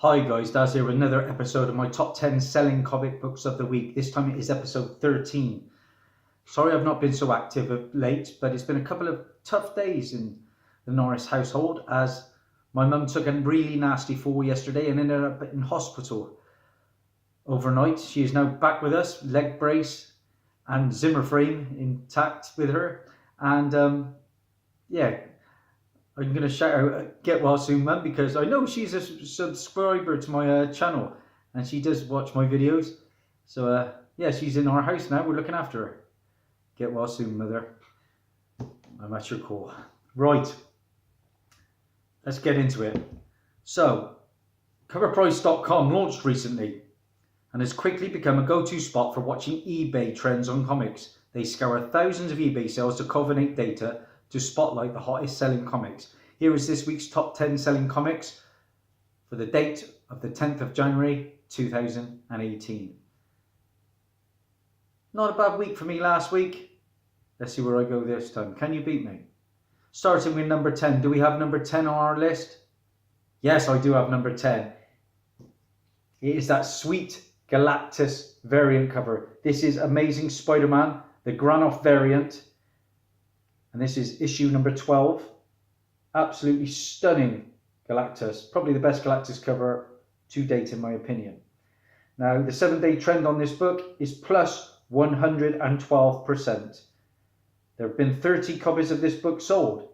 Hi guys, Dazzie here with another episode of my top 10 selling comic books of the week. This time it is episode 13. Sorry I've not been so active of late, but it's been a couple of tough days in the Norris household as my mum took a really nasty fall yesterday and ended up in hospital overnight. She is now back with us, leg brace and Zimmer frame intact with her. And yeah, I'm going to shout out Get Well Soon Mum because I know she's a subscriber to my channel and she does watch my videos. So yeah, she's in our house now. We're looking after her. Get well soon, mother. I'm at your call. Right, let's get into it. So, coverprice.com launched recently and has quickly become a go-to spot for watching eBay trends on comics. They scour thousands of eBay sales to culminate data to spotlight the hottest selling comics. Here is this week's top 10 selling comics for the date of the 10th of January 2018. Not a bad week for me last week. Let's see where I go this time. Can you beat me? Starting with number 10. Do we have number 10 on our list? Yes, I do have number 10. It is that sweet Galactus variant cover. This is Amazing Spider-Man, the Granoff variant. And this is issue number 12. Absolutely stunning Galactus. Probably the best Galactus cover to date in my opinion. Now the 7-day trend on this book is plus 112%. There have been 30 copies of this book sold.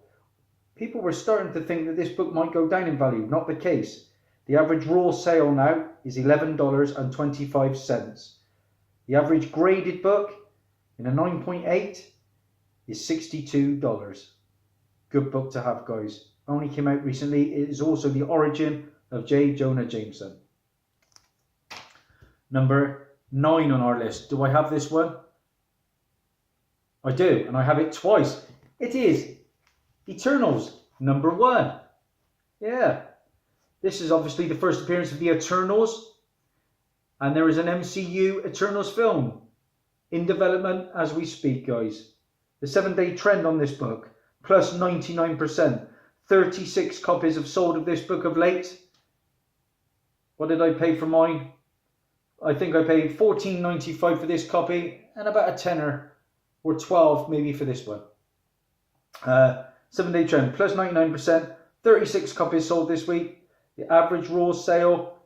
People were starting to think that this book might go down in value. Not the case. The average raw sale now is $11.25. The average graded book in a 9.8 is $62. Good book to have, guys. Only came out recently. It is also the origin of J. Jonah Jameson. Number 9 on our list. Do I have this one? I do, and I have it twice. It is Eternals number 1. Yeah. This is obviously the first appearance of the Eternals. And there is an MCU Eternals film in development as we speak, guys. The 7-day trend on this book, plus 99%. 36 copies have sold of this book of late. What did I pay for mine? I think I paid $14.95 for this copy and about a tenner or 12 maybe for this one. 7-day trend, plus 99%. 36 copies sold this week. The average raw sale,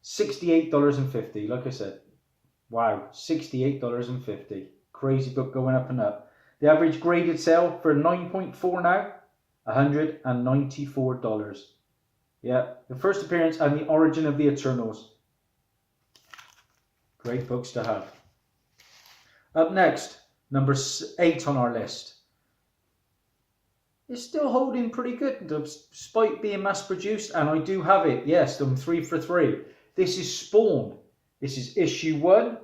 $68.50. Like I said, wow, $68.50. Crazy book going up and up. The average graded sale for 9.4 now, $194. Yeah, the first appearance and the origin of the Eternals. Great books to have. Up next, number 8 on our list. It's still holding pretty good despite being mass produced, and I do have it. Yes, I'm 3 for 3. This is Spawn. This is issue 1.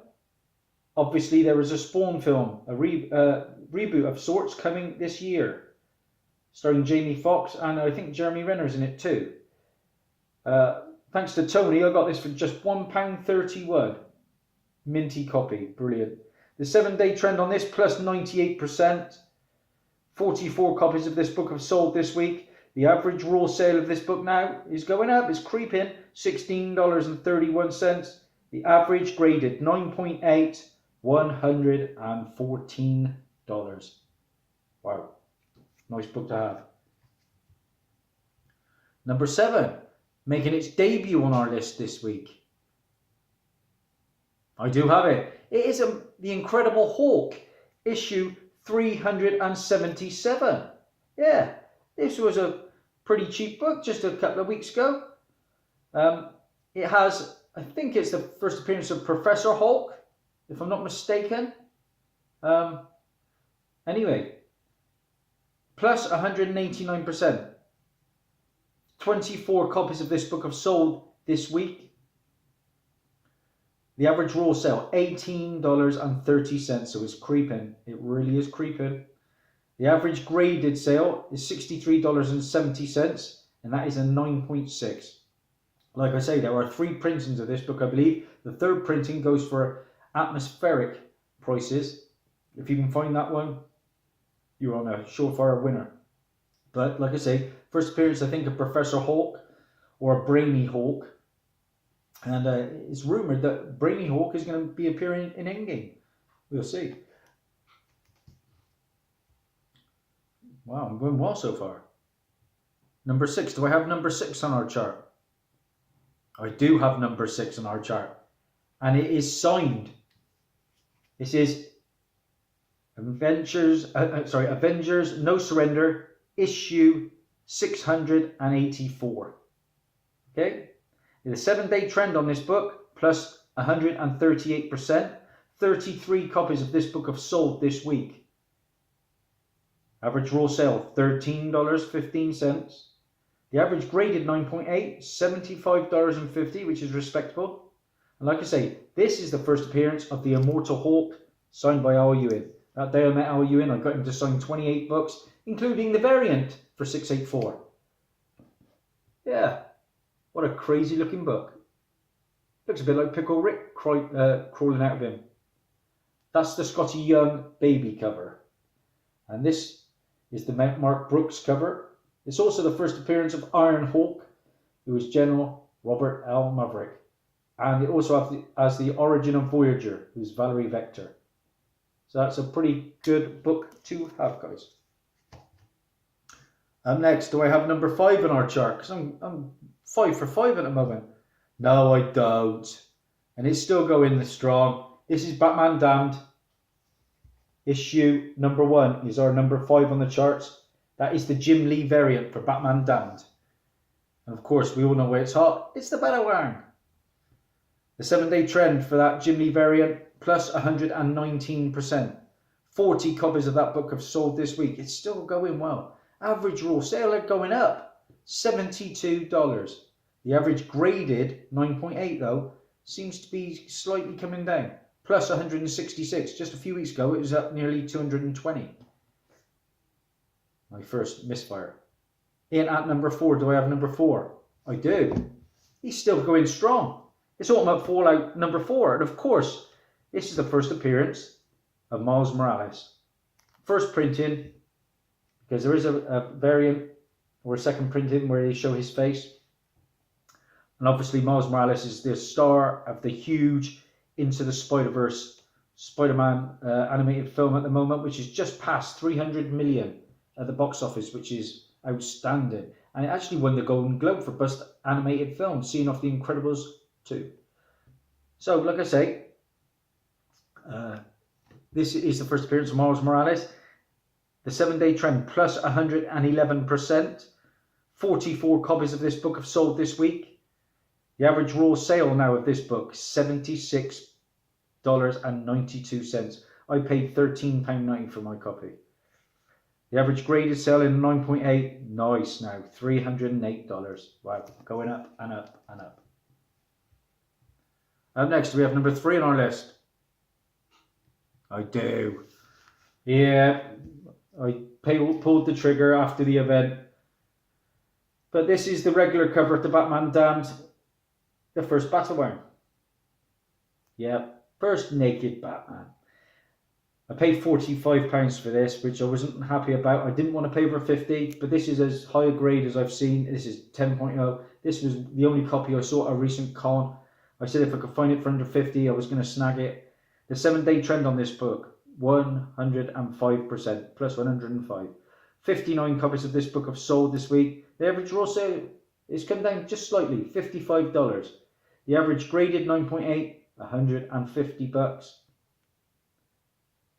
Obviously, there was a Spawn film, a reboot of sorts coming this year, starring Jamie Foxx, and I think Jeremy Renner's in it too. Thanks to Tony, I got this for just £1.31. Minty copy, brilliant. The 7-day trend on this, plus 98%. 44 copies of this book have sold this week. The average raw sale of this book now is going up, it's creeping, $16.31. The average graded 9.8, $114. Wow, nice book to have. Number 7, making its debut on our list this week. I do have it. It is The Incredible Hulk, issue 377. Yeah, this was a pretty cheap book just a couple of weeks ago. It has, I think it's the first appearance of Professor Hulk, if I'm not mistaken. Anyway, plus 189%. 24 copies of this book have sold this week. The average raw sale, $18.30, so it's creeping. It really is creeping. The average graded sale is $63.70, and that is a 9.6. Like I say, there are 3 printings of this book, I believe. The 3rd printing goes for atmospheric prices. If you can find that one, you're on a surefire winner. But like I say, first appearance, I think, of Professor Hulk, or a Brainy Hulk. And it's rumoured that Brainy Hawk is going to be appearing in Endgame. We'll see. Wow, I'm going well so far. Number 6. Do I have number 6 on our chart? I do have number 6 on our chart. And it is signed. This is Avengers No Surrender, issue 684. Okay? The 7-day trend on this book, plus 138%. 33 copies of this book have sold this week. Average raw sale, $13.15. The average graded 9.8, $75.50, which is respectable. And like I say, this is the first appearance of the Immortal Hulk, signed by Al Ewing. That day I met Al Ewing, I got him to sign 28 books, including the variant for 684. Yeah, what a crazy looking book. Looks a bit like Pickle Rick crawling out of him. That's the Scotty Young baby cover. And this is the Mark Brooks cover. It's also the first appearance of Iron Hulk, who is General Robert L. Maverick. And it also has the Origin of Voyager, who's Valerie Vector. So that's a pretty good book to have, guys. Up next, do I have number 5 on our chart? Because I'm 5 for 5 at the moment. No, I don't. And it's still going strong. This is Batman Damned. Issue number 1 is our number 5 on the charts. That is the Jim Lee variant for Batman Damned. And of course, we all know where it's hot. It's the Batawang. The 7-day trend for that Jim Lee variant, plus 119%. 40 copies of that book have sold this week. It's still going well. Average raw sale are going up. $72. The average graded 9.8 though seems to be slightly coming down. Plus 166. Just a few weeks ago it was up nearly 220. My first misfire. In at number 4, do I have number 4? I do. He's still going strong. It's Ultimate Fallout number 4. And of course, this is the first appearance of Miles Morales. First printing, because there is a variant or a second printing where they show his face. And obviously Miles Morales is the star of the huge Into the Spider-Verse Spider-Man animated film at the moment, which is just past 300 million at the box office, which is outstanding. And it actually won the Golden Globe for Best Animated Film, seeing off The Incredibles 2. So, like I say, this is the first appearance of Miles Morales. The 7-day trend, plus 111%. 44 copies of this book have sold this week. The average raw sale now of this book, $76.92. I paid £13.90 for my copy. The average graded sale in 9.8, nice now, $308. Wow, going up and up and up. Up next, we have number 3 on our list. I do. Yeah, I pulled the trigger after the event. But this is the regular cover to Batman Damned. The first Batawang. Yep, first naked Batman. I paid £45 for this, which I wasn't happy about. I didn't want to pay for 50, but this is as high a grade as I've seen. This is 10.0. This was the only copy I saw at a recent con. I said if I could find it for under 50, I was going to snag it. The 7-day trend on this book, 105%, plus 105. 59 copies of this book have sold this week. The average raw sale is come down just slightly, $55. The average graded 9.8, $150.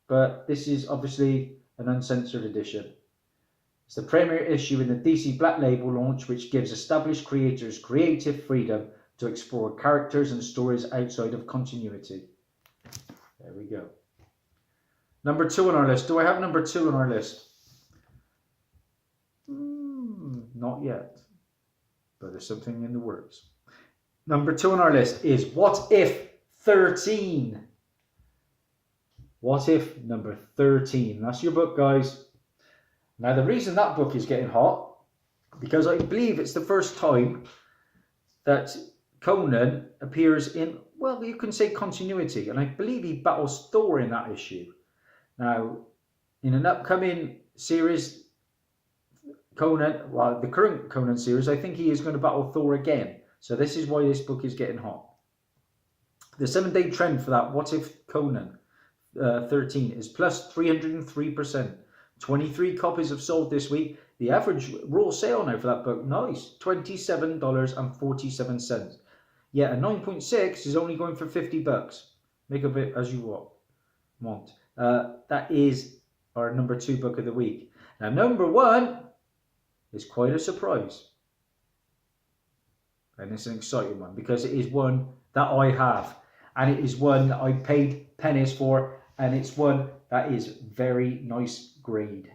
But this is obviously an uncensored edition. It's the premier issue in the DC Black Label launch, which gives established creators creative freedom to explore characters and stories outside of continuity. There we go. Number 2 on our list. Do I have number 2 on our list? Not yet. But there's something in the works. Number 2 on our list is What If 13. What If number 13. That's your book, guys. Now, the reason that book is getting hot, because I believe it's the first time that Conan appears in, well, you can say continuity. And I believe he battles Thor in that issue. Now, in an upcoming series, the current Conan series, I think he is going to battle Thor again. So this is why this book is getting hot. The 7-day trend for that What If Conan 13 is plus 303%. 23 copies have sold this week. The average raw sale now for that book, nice, $27.47. Yeah, a 9.6 is only going for $50. Make of it as you want. That is our number 2 book of the week. Now, number 1 is quite a surprise. And it's an exciting one because it is one that I have. And it is one that I paid pennies for. And it's one that is very nice grade.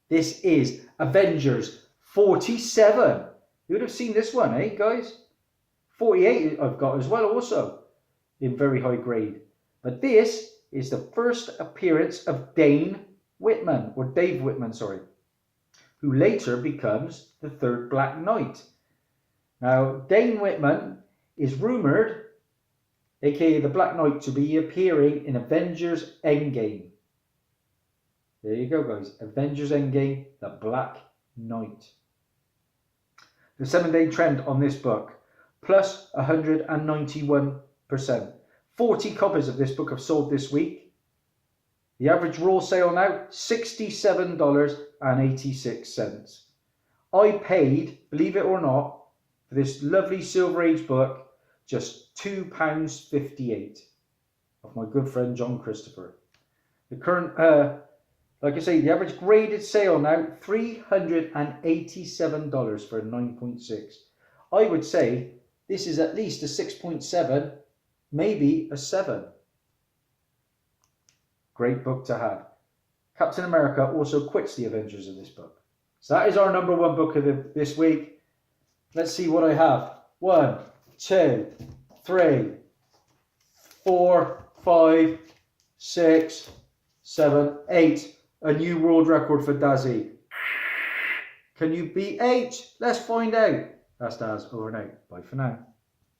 This is Avengers 47. You would have seen this one, eh, guys? 48 I've got as well also in very high grade. But this is the first appearance of Dave Whitman, who later becomes the third Black Knight. Now, Dane Whitman is rumoured, aka the Black Knight, to be appearing in Avengers Endgame. There you go, guys. Avengers Endgame, the Black Knight. The 7-day trend on this book, plus 191%. 40 copies of this book have sold this week. The average raw sale now, $67.86. I paid, believe it or not, for this lovely Silver Age book, just £2.58 of my good friend John Christopher. The current, like I say, the average graded sale now, $387 for a 9.6. I would say this is at least a 6.7, maybe a 7. Great book to have. Captain America also quits the Avengers in this book. So that is our number 1 book of this week. Let's see what I have. 1, 2, 3, 4, 5, 6, 7, 8. A new world record for Dazzie. Can you beat 8? Let's find out. That's Daz, over and out. Bye for now.